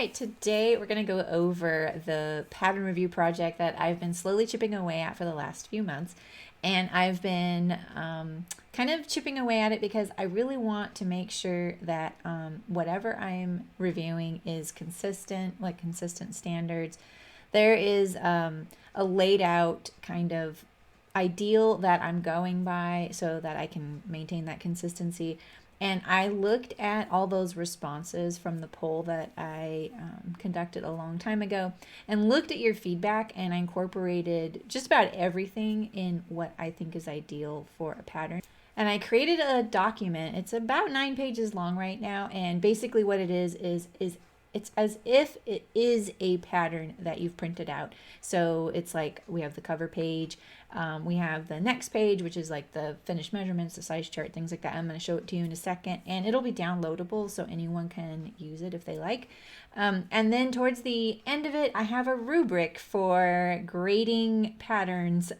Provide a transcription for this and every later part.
right, today we're going to go over the pattern review project that I've been slowly chipping away at for the last few months. And I've been kind of chipping away at it because I really want to make sure that whatever I'm reviewing is consistent, like consistent standards. There is a laid out kind of ideal that I'm going by so that I can maintain that consistency. And I looked at all those responses from the poll that I conducted a long time ago and looked at your feedback, and I incorporated just about everything in what I think is ideal for a pattern. And I created a document. It's about 9 pages long right now. And basically what it is it's as if it is a pattern that you've printed out. So it's like we have the cover page, we have the next page, which is like the finished measurements, the size chart, things like that. I'm going to show it to you in a second, and it'll be downloadable so anyone can use it if they like. And then towards the end of it, I have a rubric for grading patterns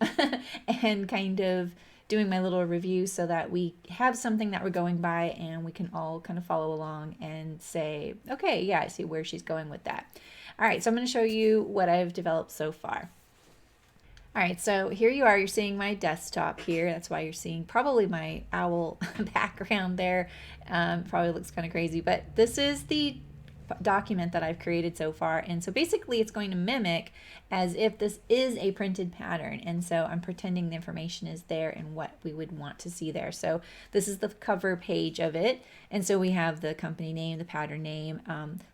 and kind of doing my little review so that we have something that we're going by and we can all kind of follow along and say, okay, yeah, I see where she's going with that. All right, so I'm going to show you what I've developed so far. All right, so here you are. You're seeing my desktop here. That's why you're seeing probably my owl background there. Probably looks kind of crazy, but this is the document that I've created so far. And so basically it's going to mimic as if this is a printed pattern. And so I'm pretending the information is there and what we would want to see there. So this is the cover page of it. And so we have the company name, the pattern name,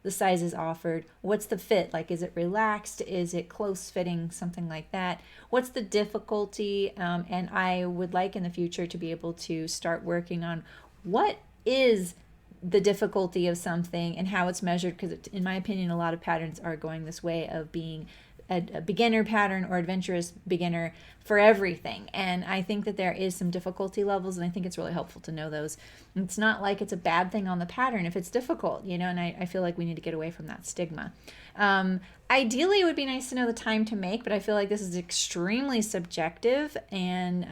the sizes offered, what's the fit, like is it relaxed, is it close fitting, something like that. What's the difficulty? And I would like in the future to be able to start working on what is the difficulty of something and how it's measured, because in my opinion a lot of patterns are going this way of being a beginner pattern or adventurous beginner for everything, and I think that there is some difficulty levels, and I think it's really helpful to know those. It's not like it's a bad thing on the pattern if it's difficult, you know, and I feel like we need to get away from that stigma. Ideally it would be nice to know the time to make, but I feel like this is extremely subjective, and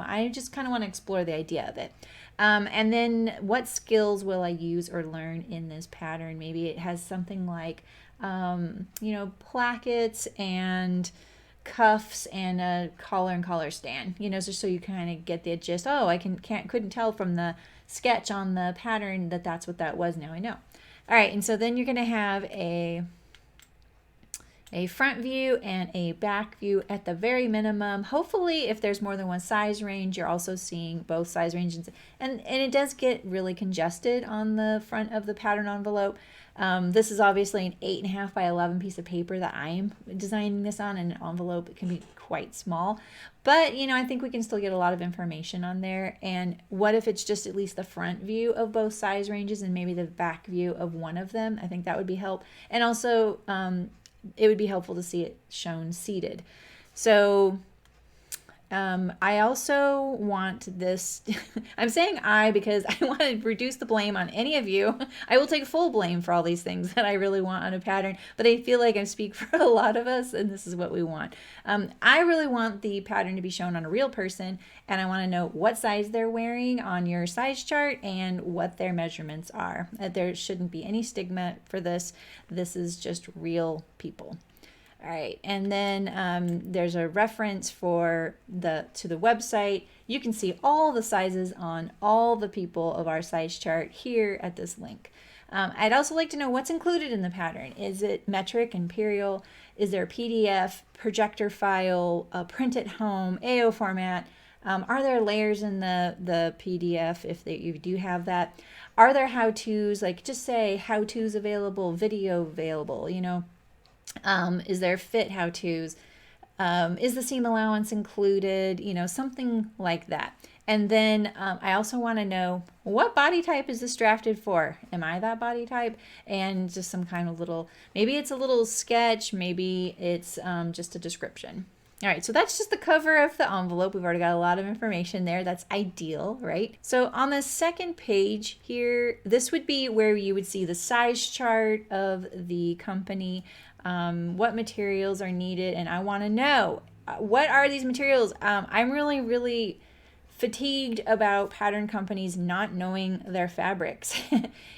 I just kind of want to explore the idea of it. And then what skills will I use or learn in this pattern? Maybe it has something like, you know, plackets and cuffs and a collar and collar stand, you know, just so you kind of get the gist. Oh, I couldn't tell from the sketch on the pattern that that's what that was. Now I know. All right. And so then you're going to have a front view and a back view at the very minimum. Hopefully if there's more than one size range, you're also seeing both size ranges, and it does get really congested on the front of the pattern envelope. This is obviously an 8.5 by 11 piece of paper that I am designing this on, and an envelope can be quite small, but you know, I think we can still get a lot of information on there. And what if it's just at least the front view of both size ranges and maybe the back view of one of them? I think that would be help. And also it would be helpful to see it shown seated. So I also want this, I'm saying I because I want to reduce the blame on any of you. I will take full blame for all these things that I really want on a pattern, but I feel like I speak for a lot of us, and this is what we want. I really want the pattern to be shown on a real person, and I want to know what size they're wearing on your size chart and what their measurements are. There shouldn't be any stigma for this. This is just real people. All right, and then there's a reference to the website. You can see all the sizes on all the people of our size chart here at this link. I'd also like to know what's included in the pattern. Is it metric, imperial? Is there a PDF, projector file, a print at home, AO format? Are there layers in the PDF if you do have that? Are there how-tos, like just say how-tos available, video available, you know? Is there fit how-tos? Is the seam allowance included? You know, something like that. And then I also want to know, what body type is this drafted for? Am I that body type? And just some kind of little, maybe it's a little sketch, maybe it's just a description. All right, so that's just the cover of the envelope. We've already got a lot of information there. That's ideal, right? So on the second page here, this would be where you would see the size chart of the company, what materials are needed, and I want to know, what are these materials? I'm really fatigued about pattern companies not knowing their fabrics.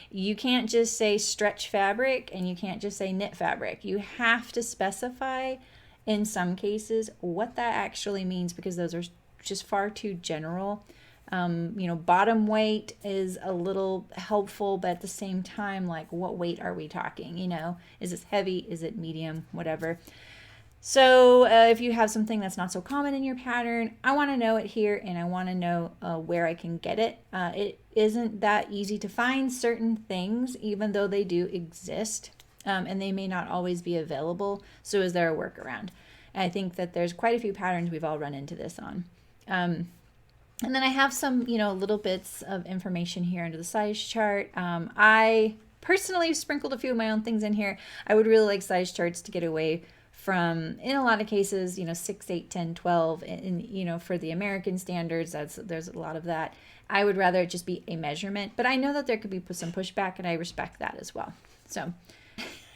You can't just say stretch fabric and you can't just say knit fabric. You have to specify in some cases what that actually means, because those are just far too general. Bottom weight is a little helpful, but at the same time, like, what weight are we talking? Is this heavy? Is it medium? Whatever. So if you have something that's not so common in your pattern, I want to know it here, and I want to know where I can get it. It isn't that easy to find certain things, even though they do exist, and they may not always be available. So is there a workaround? And I think that there's quite a few patterns we've all run into this on. And then I have some, little bits of information here under the size chart. I personally sprinkled a few of my own things in here. I would really like size charts to get away from, in a lot of cases, 6, 8, 10, 12, and for the American standards, there's a lot of that. I would rather it just be a measurement, but I know that there could be some pushback, and I respect that as well. So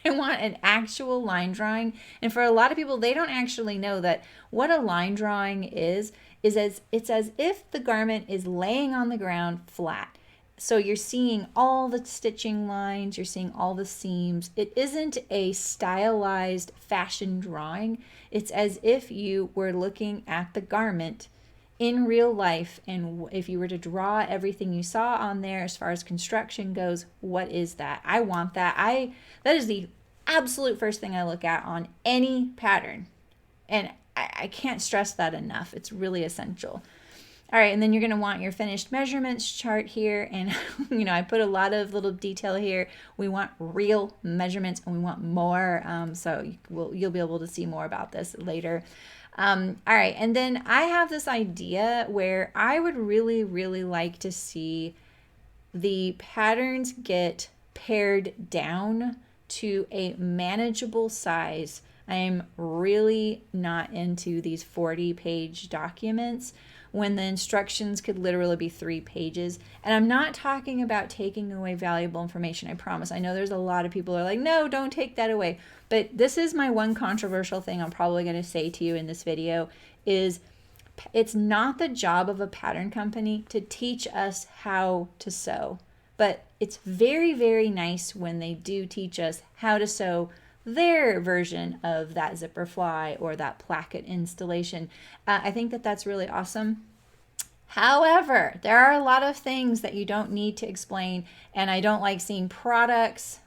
I want an actual line drawing, and for a lot of people, they don't actually know that what a line drawing is it's as if the garment is laying on the ground flat. So you're seeing all the stitching lines, you're seeing all the seams. It isn't a stylized fashion drawing. It's as if you were looking at the garment in real life, and if you were to draw everything you saw on there as far as construction goes, what is that? I want that. That is the absolute first thing I look at on any pattern. And I can't stress that enough. It's really essential. All right, and then you're going to want your finished measurements chart here. And, I put a lot of little detail here. We want real measurements, and we want more. So you'll be able to see more about this later. All right, and then I have this idea where I would really, really like to see the patterns get pared down to a manageable size. I'm really not into these 40-page documents when the instructions could literally be 3 pages. And I'm not talking about taking away valuable information, I promise. I know there's a lot of people who are like, no, don't take that away. But this is my one controversial thing I'm probably going to say to you in this video is it's not the job of a pattern company to teach us how to sew. But it's very, very nice when they do teach us how to sew their version of that zipper fly or that placket installation. I think that that's really awesome. However, there are a lot of things that you don't need to explain, and I don't like seeing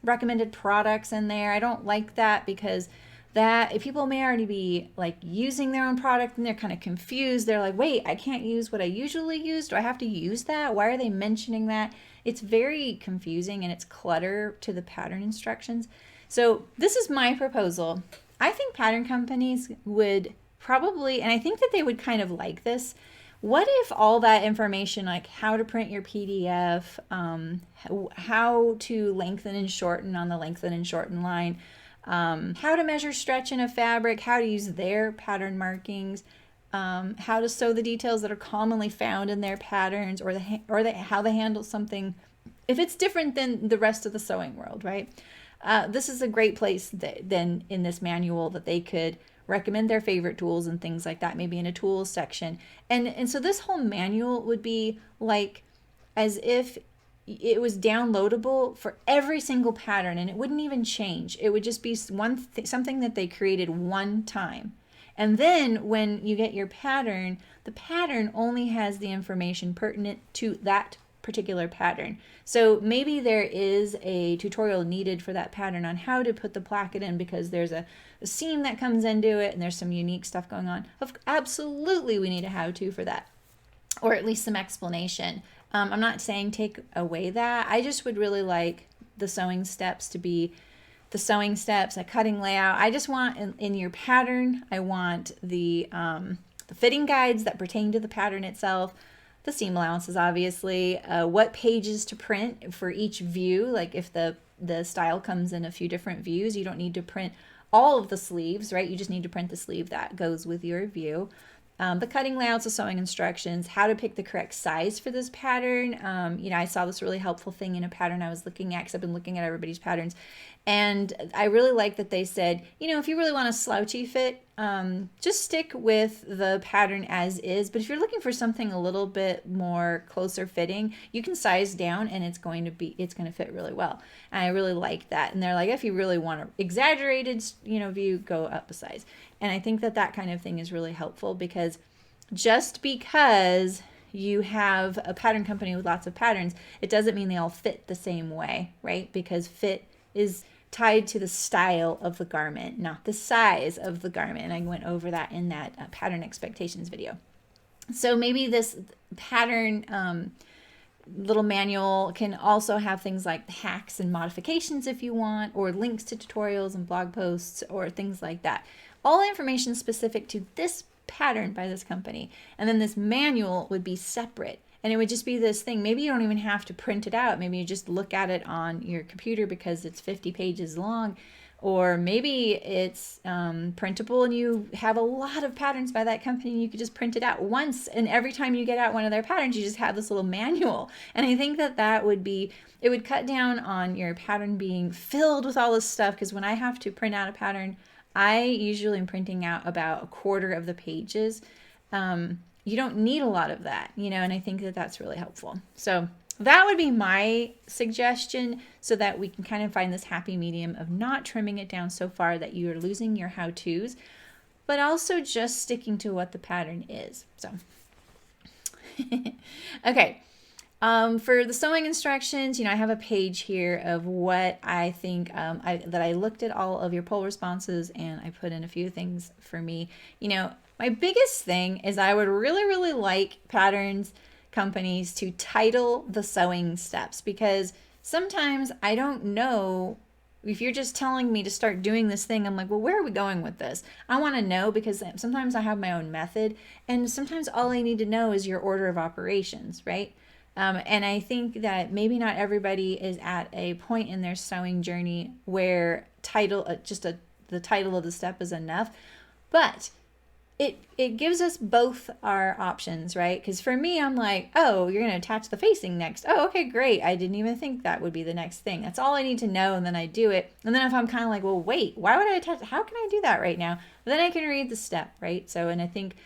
recommended products in there. I don't like that, because that people may already be like using their own product and they're kind of confused. They're like, wait, I can't use what I usually use. Do I have to use that? Why are they mentioning that? It's very confusing, and it's clutter to the pattern instructions. So this is my proposal. I think pattern companies would probably, and I think that they would kind of like this. What if all that information, like how to print your PDF, how to lengthen and shorten on the lengthen and shorten line, how to measure stretch in a fabric, how to use their pattern markings, how to sew the details that are commonly found in their patterns, or how they handle something if it's different than the rest of the sewing world, right? This is a great place then in this manual that they could recommend their favorite tools and things like that, maybe in a tools section. And so this whole manual would be like as if it was downloadable for every single pattern, and it wouldn't even change. It would just be something that they created one time. And then when you get your pattern, the pattern only has the information pertinent to that particular pattern. So maybe there is a tutorial needed for that pattern on how to put the placket in, because there's a seam that comes into it and there's some unique stuff going on. Absolutely, we need a how-to for that, or at least some explanation. I'm not saying take away that. I just would really like the sewing steps to be the sewing steps, a cutting layout. I just want in your pattern, I want the fitting guides that pertain to the pattern itself, the seam allowances, obviously, what pages to print for each view. Like if the style comes in a few different views, you don't need to print all of the sleeves, right? You just need to print the sleeve that goes with your view. The cutting layouts, the sewing instructions, how to pick the correct size for this pattern. I saw this really helpful thing in a pattern I was looking at, because I've been looking at everybody's patterns, And I really like that they said, if you really want a slouchy fit, just stick with the pattern as is. But if you're looking for something a little bit more closer fitting, you can size down and it's going to fit really well. And I really like that. And they're like, if you really want an exaggerated, view, go up a size. And I think that kind of thing is really helpful, because just because you have a pattern company with lots of patterns, it doesn't mean they all fit the same way, right? Because fit is tied to the style of the garment, not the size of the garment. And I went over that in that pattern expectations video. So maybe this pattern little manual can also have things like hacks and modifications if you want, or links to tutorials and blog posts or things like that. All information specific to this pattern by this company. And then this manual would be separate. And it would just be this thing. Maybe you don't even have to print it out. Maybe you just look at it on your computer because it's 50 pages long. Or maybe it's printable and you have a lot of patterns by that company and you could just print it out once. And every time you get out one of their patterns, you just have this little manual. And I think that it would cut down on your pattern being filled with all this stuff. Because when I have to print out a pattern, I usually am printing out about a quarter of the pages. You don't need a lot of that, and I think that's really helpful. So that would be my suggestion, so that we can kind of find this happy medium of not trimming it down so far that you're losing your how-tos, but also just sticking to what the pattern is. So, okay. For the sewing instructions, I have a page here of what I think, that I looked at all of your poll responses and I put in a few things for me. My biggest thing is I would really, really like patterns companies to title the sewing steps, because sometimes I don't know. If you're just telling me to start doing this thing, I'm like, well, where are we going with this? I want to know, because sometimes I have my own method, and sometimes all I need to know is your order of operations, right? And I think that maybe not everybody is at a point in their sewing journey where the title of the step is enough, but it gives us both our options, right? Because for me, I'm like, oh, you're going to attach the facing next. Oh, okay, great. I didn't even think that would be the next thing. That's all I need to know, and then I do it. And then if I'm kind of like, well, wait, why would I attach? How can I do that right now? Then I can read the step, right? So, and I think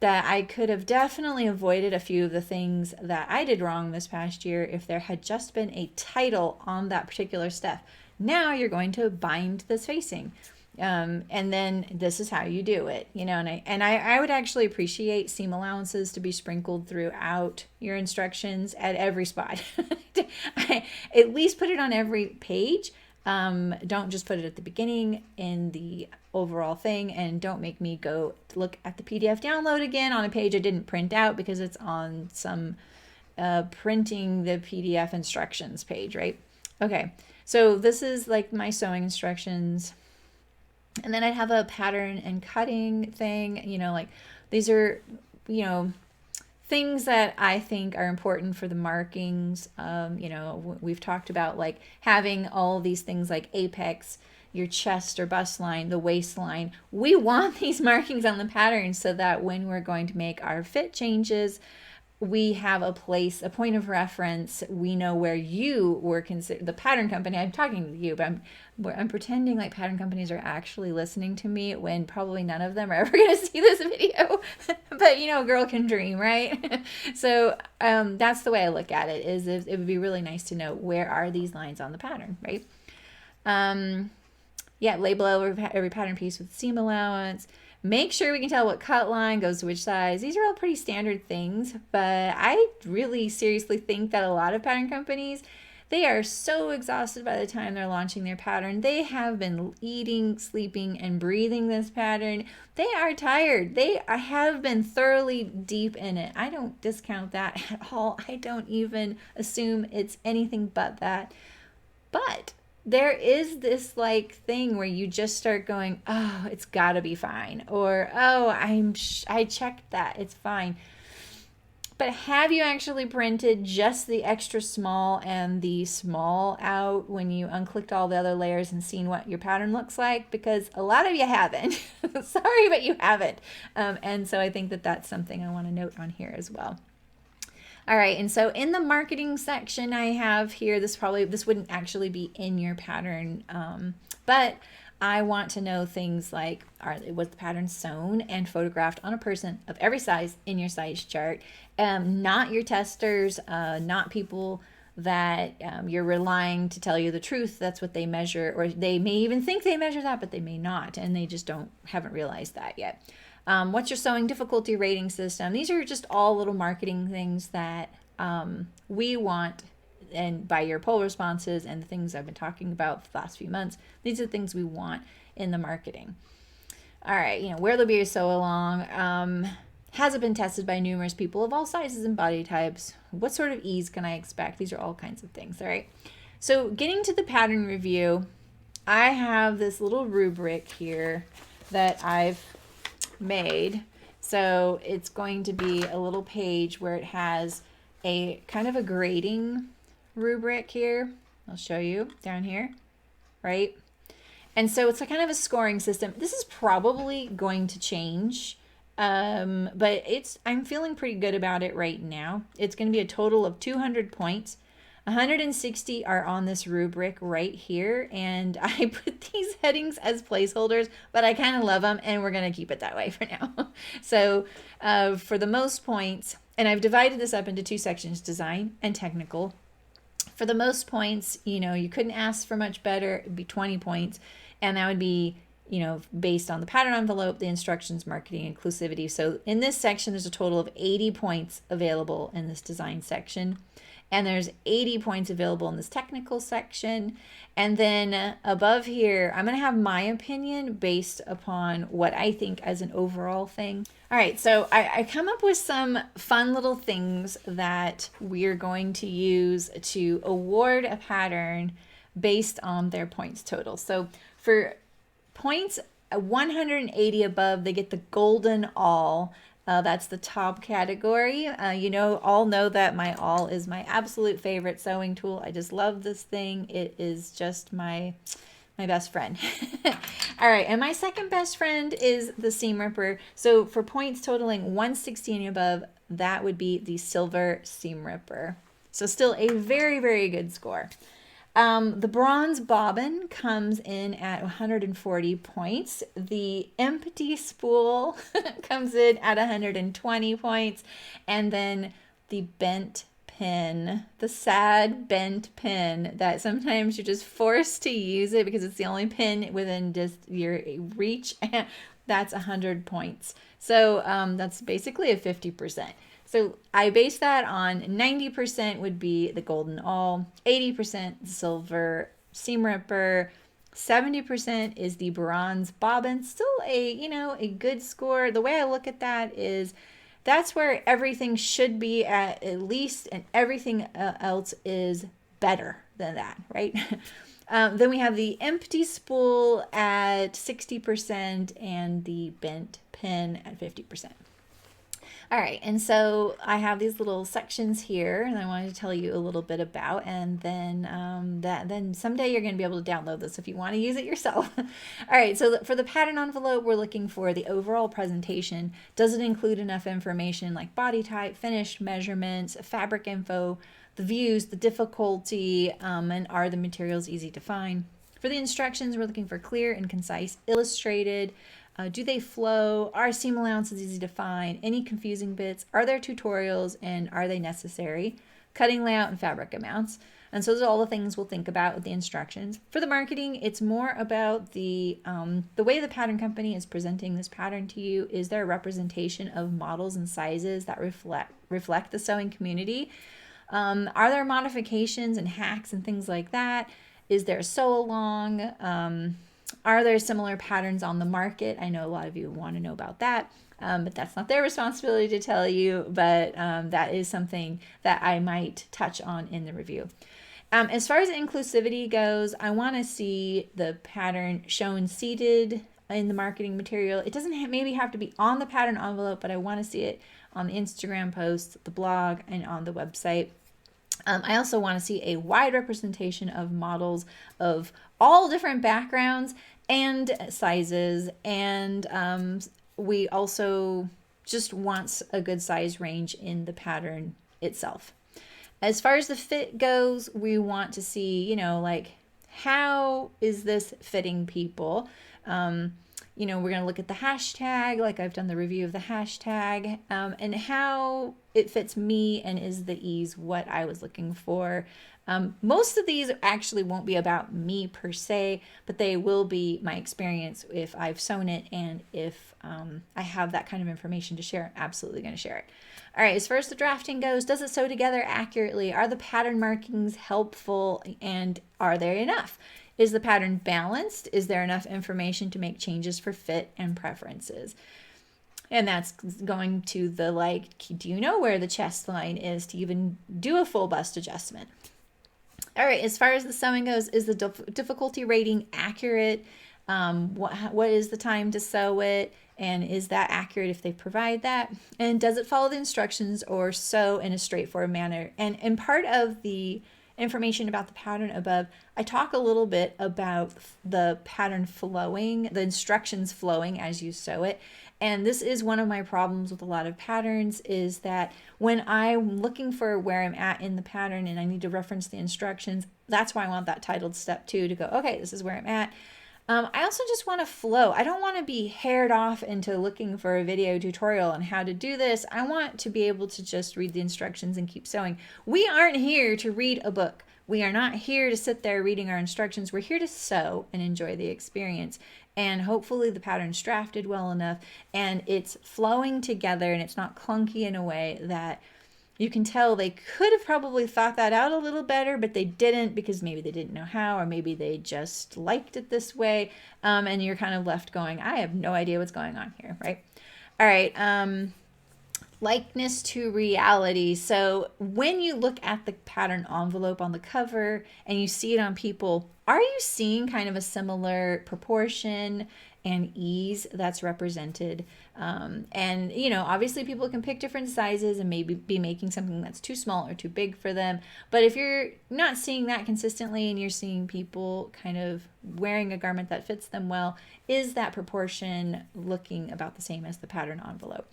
that I could have definitely avoided a few of the things that I did wrong this past year if there had just been a title on that particular step. Now you're going to bind this facing. And then this is how you do it, and I would actually appreciate seam allowances to be sprinkled throughout your instructions at every spot. At least put it on every page. Don't just put it at the beginning in the overall thing, and don't make me go look at the PDF download again on a page I didn't print out because it's on some printing the PDF instructions page, right? Okay, so this is like my sewing instructions. And then I'd have a pattern and cutting thing, like these are, things that I think are important for the markings. We've talked about like having all these things like apex, your chest or bust line, the waistline. We want these markings on the pattern so that when we're going to make our fit changes, we have a point of reference. We know where you were considered, the pattern company. I'm talking to you, but I'm pretending like pattern companies are actually listening to me when probably none of them are ever going to see this video. But a girl can dream, right? So that's the way I look at it. It would be really nice to know where are these lines on the pattern, right? Label every pattern piece with seam allowance. Make sure we can tell what cut line goes to which size. These are all pretty standard things, but I really seriously think that a lot of pattern companies, they are so exhausted by the time they're launching their pattern. They have been eating, sleeping, and breathing this pattern. They are tired. They have been thoroughly deep in it. I don't discount that at all. I don't even assume it's anything but that. But there is this like thing where you just start going, oh, it's gotta be fine. Or, oh, I checked that, it's fine. But have you actually printed just the extra small and the small out when you unclicked all the other layers and seen what your pattern looks like? Because a lot of you haven't. Sorry, but you haven't. And so I think that that's something I want to note on here as well. All right, and so in the marketing section I have here, this wouldn't actually be in your pattern, but I want to know things like, was the pattern sewn and photographed on a person of every size in your size chart? Not your testers, not people that you're relying to tell you the truth. That's what they measure, or they may even think they measure that, but they may not, and they just haven't realized that yet. What's your sewing difficulty rating system? These are just all little marketing things that we want, and by your poll responses and the things I've been talking about the last few months, these are the things we want in the marketing. All right, where the beer sew along. Has it been tested by numerous people of all sizes and body types? What sort of ease can I expect? These are all kinds of things, all right? So getting to the pattern review, I have this little rubric here that I've made. So it's going to be a little page where it has a kind of a grading rubric here. I'll show you down here, right? And so it's a kind of a scoring system. This is probably going to change, but I'm feeling pretty good about it right now. It's going to be a total of 200 points. 160 are on this rubric right here, and I put these headings as placeholders, but I kind of love them, and we're going to keep it that way for now. So for the most points, and I've divided this up into two sections, design and technical. For the most points, you couldn't ask for much better. It'd be 20 points, and that would be based on the pattern envelope, the instructions, marketing, inclusivity. So in this section, there's a total of 80 points available in this design section. And there's 80 points available in this technical section. And then above here, I'm going to have my opinion based upon what I think as an overall thing. All right, so I come up with some fun little things that we're going to use to award a pattern based on their points total. So for points 180 above, they get the golden all. That's the top category. All know that my awl is my absolute favorite sewing tool. I just love this thing. It is just my best friend. All right, and my second best friend is the seam ripper. So for points totaling 160 and above, that would be the silver seam ripper. So still a very, very good score. The bronze bobbin comes in at 140 points. The empty spool comes in at 120 points. And then the bent pin, the sad bent pin that sometimes you're just forced to use it because it's the only pin within just your reach, that's 100 points. So that's basically a 50%. So I base that on 90% would be the golden awl, 80% silver seam ripper, 70% is the bronze bobbin. Still a good score. The way I look at that is that's where everything should be at least, and everything else is better than that, right? Then we have the empty spool at 60% and the bent pin at 50%. All right, and so I have these little sections here, and I wanted to tell you a little bit about, and then then someday you're going to be able to download this if you want to use it yourself. All right, so for the pattern envelope, we're looking for the overall presentation. Does it include enough information like body type, finished measurements, fabric info, the views, the difficulty, and are the materials easy to find? For the instructions, we're looking for clear and concise, illustrated. Do they flow? Are seam allowances easy to find? Any confusing bits? Are there tutorials, and are they necessary? Cutting layout and fabric amounts. And so those are all the things we'll think about with the instructions. For the marketing, it's more about the way the pattern company is presenting this pattern to you. Is there a representation of models and sizes that reflect the sewing community? Are there modifications and hacks and things like that? Is there a sew along? Are there similar patterns on the market? I know a lot of you want to know about that, but that's not their responsibility to tell you, but that is something that I might touch on in the review. As far as inclusivity goes, I want to see the pattern shown seated in the marketing material. It doesn't maybe have to be on the pattern envelope, but I want to see it on the Instagram post, the blog, and on the website. I also want to see a wide representation of models of all different backgrounds and sizes, and we also just want a good size range in the pattern itself. As far as the fit goes, we want to see, you know, like, how is this fitting people? You know, we're going to look at the hashtag, like I've done the review of the hashtag, and how it fits me and is the ease what I was looking for. Most of these actually won't be about me per se, but they will be my experience if I've sewn it, and if I have that kind of information to share, I'm absolutely going to share it. All right, as far as the drafting goes, does it sew together accurately? Are the pattern markings helpful, and are they enough? Is the pattern balanced? Is there enough information to make changes for fit and preferences? And that's going to the, like, do you know where the chest line is to even do a full bust adjustment? All right, as far as the sewing goes, is the difficulty rating accurate? What is the time to sew it? And is that accurate if they provide that? And does it follow the instructions or sew in a straightforward manner? And part of the information about the pattern above, I talk a little bit about the pattern flowing, the instructions flowing as you sew it. And this is one of my problems with a lot of patterns, is that when I'm looking for where I'm at in the pattern and I need to reference the instructions, that's why I want that titled step 2 to go, okay, this is where I'm at. I also just want to flow. I don't want to be haired off into looking for a video tutorial on how to do this. I want to be able to just read the instructions and keep sewing. We aren't here to read a book. We are not here to sit there reading our instructions. We're here to sew and enjoy the experience. And hopefully the pattern's drafted well enough and it's flowing together and it's not clunky in a way that you can tell they could have probably thought that out a little better, but they didn't, because maybe they didn't know how, or maybe they just liked it this way. And you're kind of left going, I have no idea what's going on here, right? All right. Likeness to reality. So when you look at the pattern envelope on the cover and you see it on people, are you seeing kind of a similar proportion and ease that's represented? And, you know, obviously people can pick different sizes and maybe be making something that's too small or too big for them. But if you're not seeing that consistently and you're seeing people kind of wearing a garment that fits them well, is that proportion looking about the same as the pattern envelope?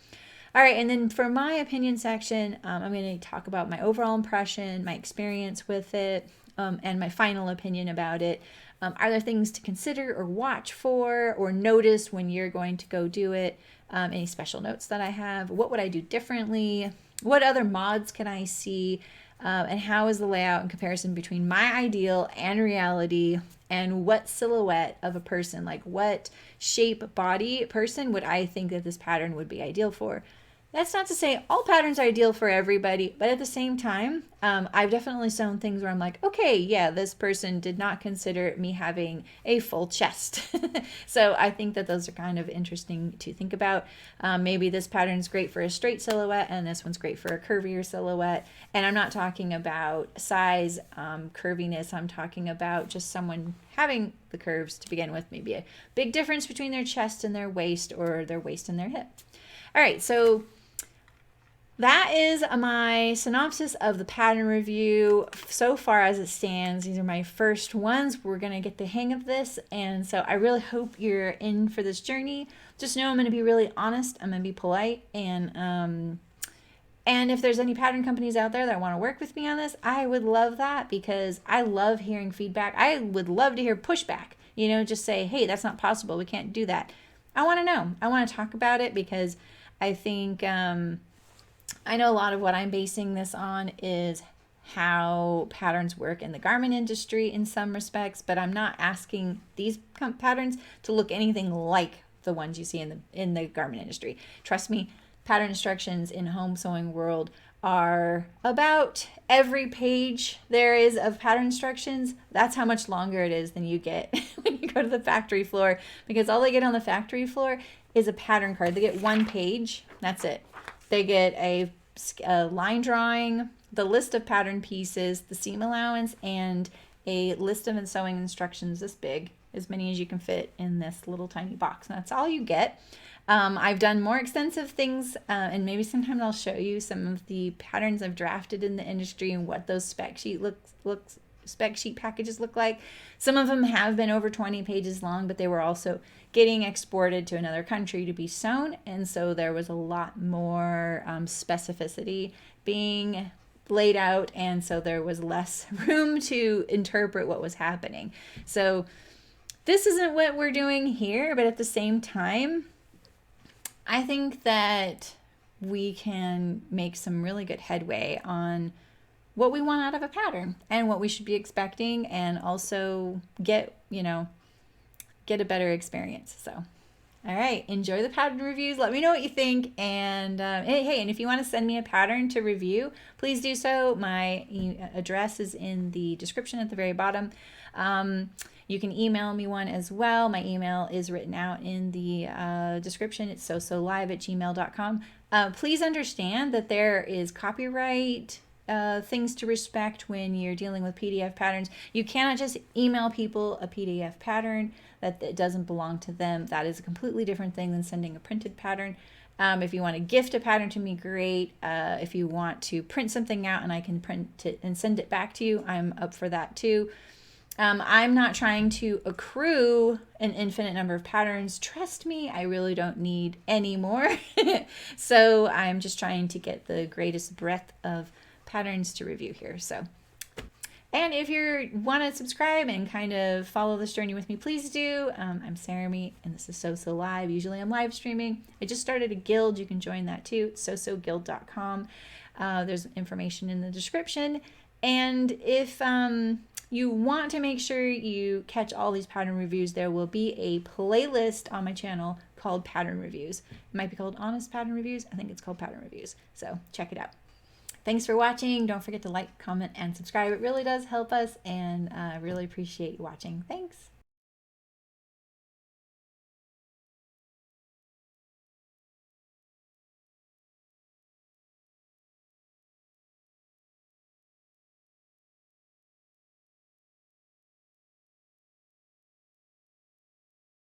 All right, and then for my opinion section, I'm going to talk about my overall impression, my experience with it, and my final opinion about it. Are there things to consider or watch for or notice when you're going to go do it? Any special notes that I have? What would I do differently? What other mods can I see? And how is the layout in comparison between my ideal and reality? And what silhouette of a person, like what shape, body person would I think that this pattern would be ideal for? That's not to say all patterns are ideal for everybody, but at the same time, I've definitely sewn things where I'm like, okay, yeah, this person did not consider me having a full chest. So I think that those are kind of interesting to think about. Maybe this pattern is great for a straight silhouette and this one's great for a curvier silhouette. And I'm not talking about size, curviness. I'm talking about just someone having the curves to begin with. Maybe a big difference between their chest and their waist, or their waist and their hip. All right, so that is my synopsis of the pattern review so far as it stands. These are my first ones. We're going to get the hang of this. And so I really hope you're in for this journey. Just know I'm going to be really honest. I'm going to be polite. And if there's any pattern companies out there that want to work with me on this, I would love that, because I love hearing feedback. I would love to hear pushback. You know, just say, hey, that's not possible. We can't do that. I want to know. I want to talk about it, because I think... I know a lot of what I'm basing this on is how patterns work in the garment industry in some respects, but I'm not asking these patterns to look anything like the ones you see in the garment industry. Trust me, pattern instructions in home sewing world are about every page there is of pattern instructions. That's how much longer it is than you get when you go to the factory floor, because all they get on the factory floor is a pattern card. They get one page. That's it. They get a line drawing, the list of pattern pieces, the seam allowance, and a list of sewing instructions this big, as many as you can fit in this little tiny box. And that's all you get. I've done more extensive things, and maybe sometime I'll show you some of the patterns I've drafted in the industry and what those spec sheet looks spec sheet packages look like. Some of them have been over 20 pages long, but they were also getting exported to another country to be sewn, and so there was a lot more specificity being laid out, and so there was less room to interpret what was happening. So this isn't what we're doing here, but at the same time, I think that we can make some really good headway on what we want out of a pattern and what we should be expecting, and also get a better experience. So all right, enjoy the pattern reviews. Let me know what you think. And hey, and if you want to send me a pattern to review, please do so. My address is in the description at the very bottom. You can email me one as well. My email is written out in the description. It's sosolive@gmail.com. Please understand that there is copyright things to respect when you're dealing with PDF patterns. You cannot just email people a PDF pattern that doesn't belong to them. That is a completely different thing than sending a printed pattern. If you want to gift a pattern to me, great. If you want to print something out and I can print it and send it back to you, I'm up for that too. I'm not trying to accrue an infinite number of patterns. Trust me, I really don't need any more. So I'm just trying to get the greatest breadth of patterns to review here. So, and if you want to subscribe and kind of follow this journey with me, please do. I'm Sarah and this is So Live. Usually I'm live streaming. I just started a guild. You can join that too. It's sosoguild.com. There's information in the description. And if you want to make sure you catch all these pattern reviews, there will be a playlist on my channel called Pattern Reviews. It might be called Honest Pattern Reviews. I think it's called Pattern Reviews. So check it out. Thanks for watching. Don't forget to like, comment, and subscribe. It really does help us, and I really appreciate you watching. Thanks.